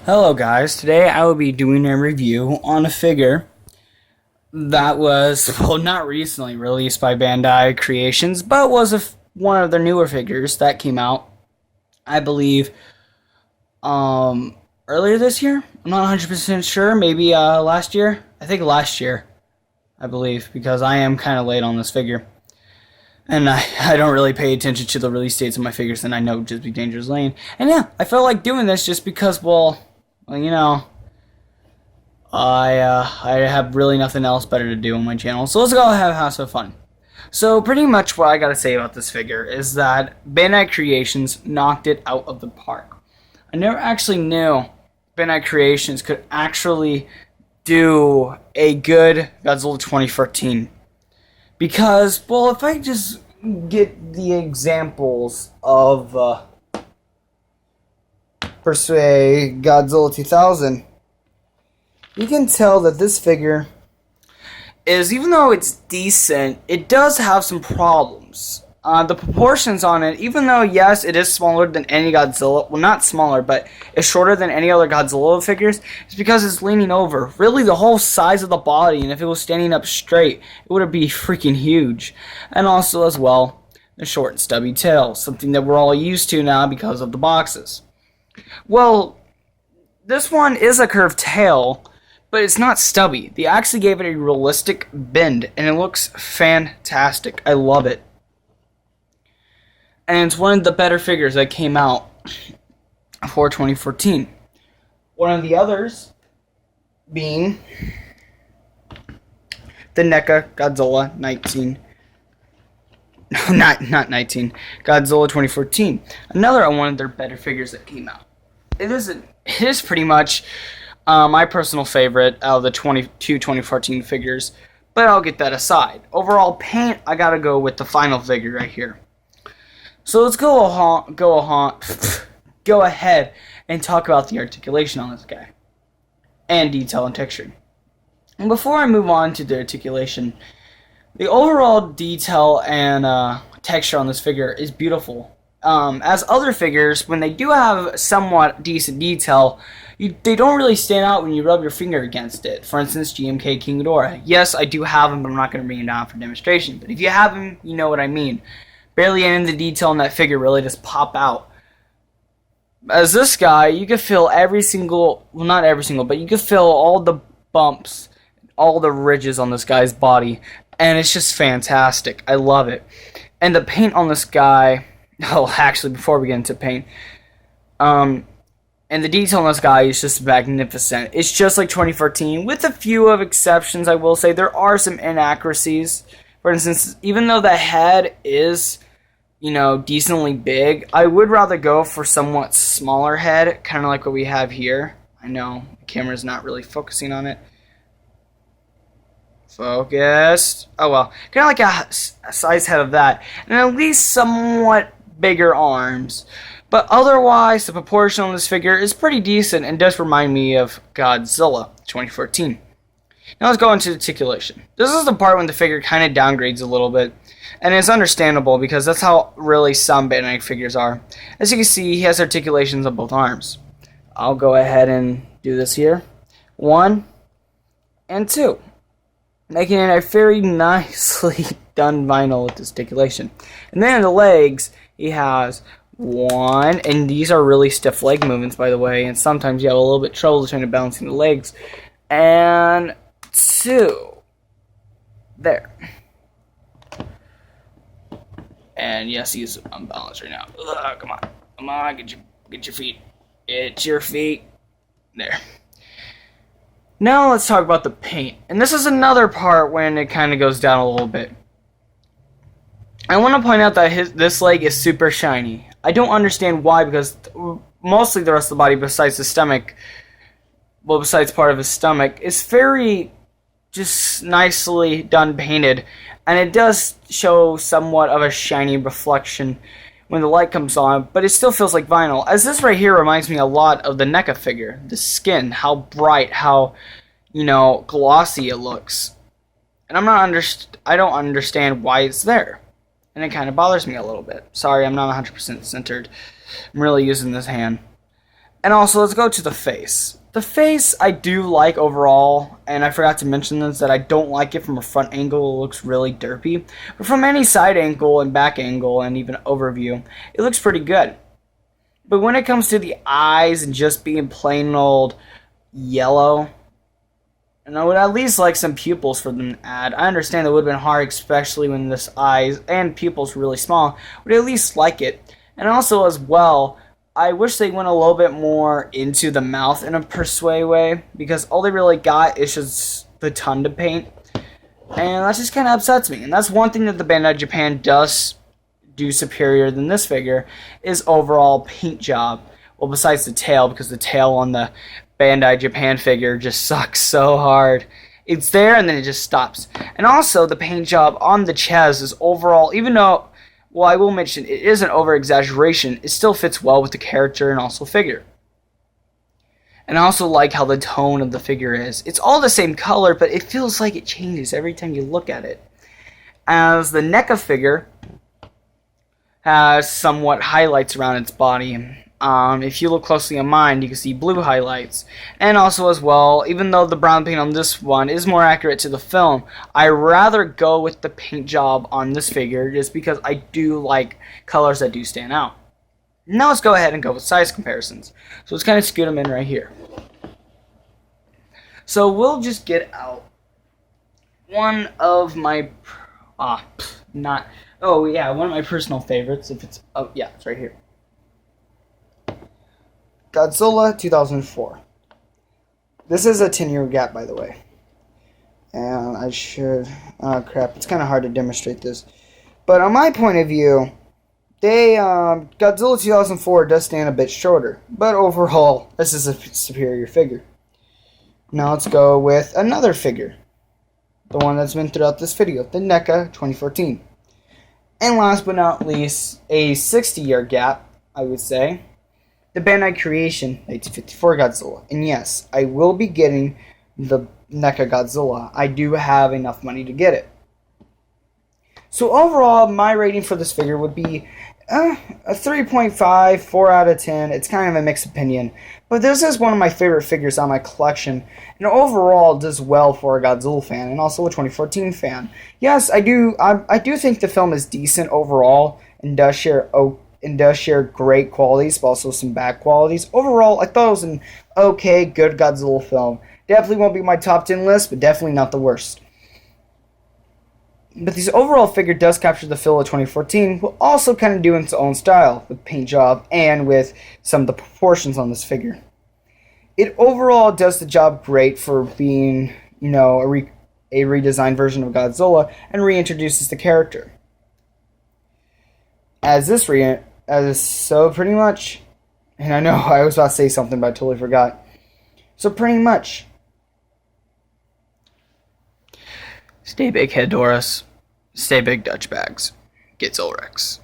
Hello guys, today I will be doing a review on a figure that was, well, not recently released by Bandai Creations, but was one of their newer figures that came out, I believe, earlier this year? I'm not 100% sure, maybe last year? I think last year, I believe, because I am kind of late on this figure. And I don't really pay attention to the release dates of my figures, and I know Just Be Dangerous Lane. And yeah, I felt like doing this just because, well, you know, I have really nothing else better to do on my channel. So let's go have some fun. So pretty much what I gotta say about this figure is that Bandai Creations knocked it out of the park. I never actually knew Bandai Creations could actually do a good Godzilla 2014. Because, well, if I just get the examples of, per se, Godzilla 2000, you can tell that this figure is, even though it's decent, it does have some problems. The proportions on it, even though, yes, it is smaller than any Godzilla, well, not smaller, but it's shorter than any other Godzilla figures, it's because it's leaning over. Really, the whole size of the body, and if it was standing up straight, it would be freaking huge. And also, as well, the short and stubby tail, something that we're all used to now because of the boxes. Well, this one is a curved tail, but it's not stubby. They actually gave it a realistic bend, and it looks fantastic. I love it. And it's one of the better figures that came out for 2014. One of the others being the NECA Godzilla 19. No, not 19. Godzilla 2014. Another one of their better figures that came out. It is pretty much my personal favorite out of the 2014 figures, but I'll get that aside. Overall paint, I gotta go with the final figure right here. So let's go ahead and talk about the articulation on this guy, and detail and texture. And before I move on to the articulation, the overall detail and texture on this figure is beautiful. As other figures, when they do have somewhat decent detail, they don't really stand out when you rub your finger against it. For instance, GMK King Ghidorah. Yes, I do have him, but I'm not going to bring him down for demonstration. But if you have him, you know what I mean. Barely any of the detail in that figure really just pop out. As this guy, you can feel every single, well, not every single, but you can feel all the bumps, all the ridges on this guy's body, and it's just fantastic. I love it. And the paint on this guy, oh, actually, before we get into paint, and the detail on this guy is just magnificent. It's just like 2014, with a few of exceptions, I will say. There are some inaccuracies. For instance, even though the head is, you know, decently big, I would rather go for somewhat smaller head, kind of like what we have here. I know the camera's not really focusing on it. Focused. Oh well, kind of like a size head of that, and at least somewhat bigger arms. But otherwise, the proportion on this figure is pretty decent and does remind me of Godzilla 2014. Now let's go into articulation. This is the part when the figure kind of downgrades a little bit. And it's understandable because that's how really some Bandai figures are. As you can see, he has articulations on both arms. I'll go ahead and do this here. 1 and 2. Making it a very nicely done vinyl with this articulation. And then in the legs, he has 1, and these are really stiff leg movements, by the way, and sometimes you have a little bit trouble trying to balance the legs. And 2. There. And yes, he's unbalanced right now. Ugh, come on, get your feet. It's your feet. There. Now let's talk about the paint. And this is another part when it kind of goes down a little bit. I want to point out that this leg is super shiny. I don't understand why, because mostly the rest of the body, besides the stomach, well, besides part of his stomach, is very just nicely done painted, and it does show somewhat of a shiny reflection when the light comes on, but it still feels like vinyl. As this right here reminds me a lot of the NECA figure. The skin, how bright, how, you know, glossy it looks. And I don't understand why it's there. And it kind of bothers me a little bit. Sorry, I'm not 100% centered. I'm really using this hand. And also, let's go to the face. The face I do like overall, and I forgot to mention this, that I don't like it from a front angle. It looks really derpy. But from any side angle and back angle and even overview, it looks pretty good. But when it comes to the eyes and just being plain old yellow, and I would at least like some pupils for them to add. I understand it would have been hard, especially when this eyes and pupils were really small. Would at least like it. And also as well, I wish they went a little bit more into the mouth in a persuade way, because all they really got is just the tongue to paint, and that just kind of upsets me. And that's one thing that the Bandai Japan does do superior than this figure, is overall paint job. Well, besides the tail, because the tail on the Bandai Japan figure just sucks so hard. It's there and then it just stops. And also the paint job on the chest is overall, even though, well, I will mention it is an over-exaggeration, it still fits well with the character and also figure. And I also like how the tone of the figure is. It's all the same color, but it feels like it changes every time you look at it. As the NECA figure has somewhat highlights around its body. If you look closely on mine, you can see blue highlights. And also as well, even though the brown paint on this one is more accurate to the film, I rather go with the paint job on this figure just because I do like colors that do stand out. Now let's go ahead and go with size comparisons. So let's kind of scoot them in right here. So we'll just get out one of my, one of my personal favorites. If it's, it's right here. Godzilla 2004. This is a 10-year gap, by the way. And I should... Oh, crap. It's kind of hard to demonstrate this. But on my point of view, Godzilla 2004 does stand a bit shorter. But overall, this is a superior figure. Now let's go with another figure. The one that's been throughout this video. The NECA 2014. And last but not least, a 60-year gap, I would say. The Bandai Creation 1954 Godzilla. And yes, I will be getting the NECA Godzilla. I do have enough money to get it. So overall, my rating for this figure would be a 3.5, 4 out of 10. It's kind of a mixed opinion. But this is one of my favorite figures on my collection. And overall does well for a Godzilla fan and also a 2014 fan. Yes, I do think the film is decent overall and does share great qualities, but also some bad qualities. Overall, I thought it was an okay, good Godzilla film. Definitely won't be my top 10 list, but definitely not the worst. But this overall figure does capture the feel of 2014, while also kind of doing its own style, with paint job and with some of the proportions on this figure. It overall does the job great for being, a redesigned version of Godzilla, and reintroduces the character. So pretty much, and I know I was about to say something, but I totally forgot. So pretty much, stay big, Hedoras. Stay big, Dutch bags. Get Zolrex.